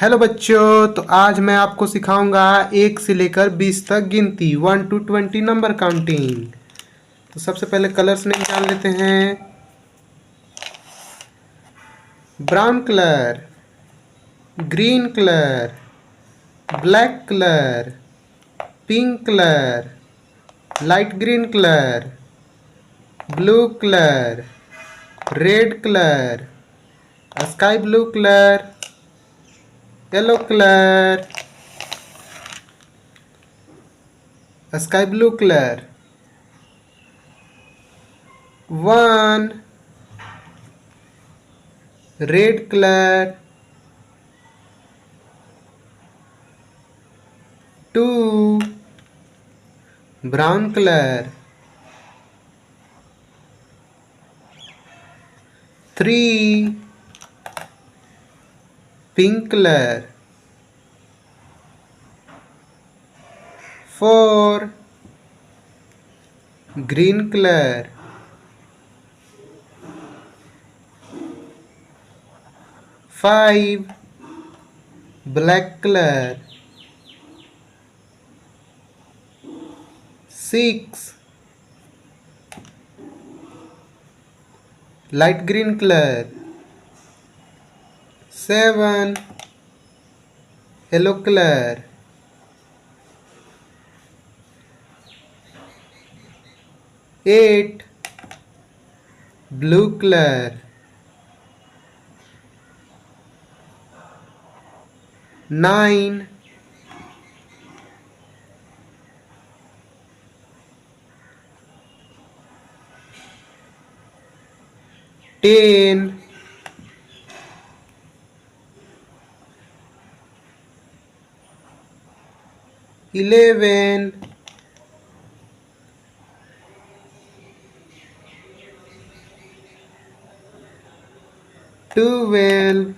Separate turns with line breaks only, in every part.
Hello बच्चों, तो आज मैं आपको सिखाऊंगा 1 से लेकर 20 तक गिनती 1 to 20 नंबर काउंटिंग। तो सबसे पहले कलर्स नेम जान लेते हैं। Brown colour, green colour, black colour, pink colour, light green colour, blue colour, red colour, sky blue colour, yellow colour, sky blue colour, 1 red colour, 2 brown colour, 3 pink colour, 4 green colour, 5 black colour, 6 light green colour, 7 yellow colour, 8 blue colour, 9 10 11 12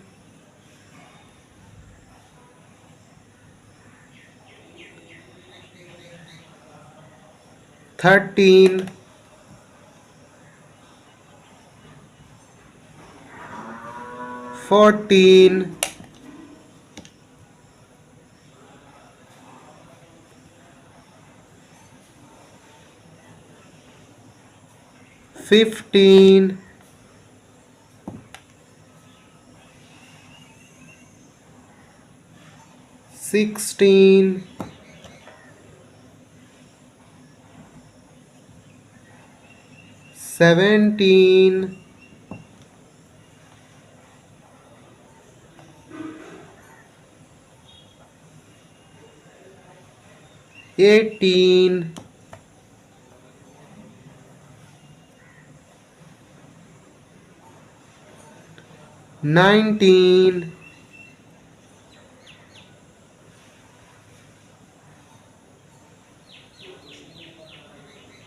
13 14 15 16 17 18 19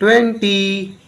20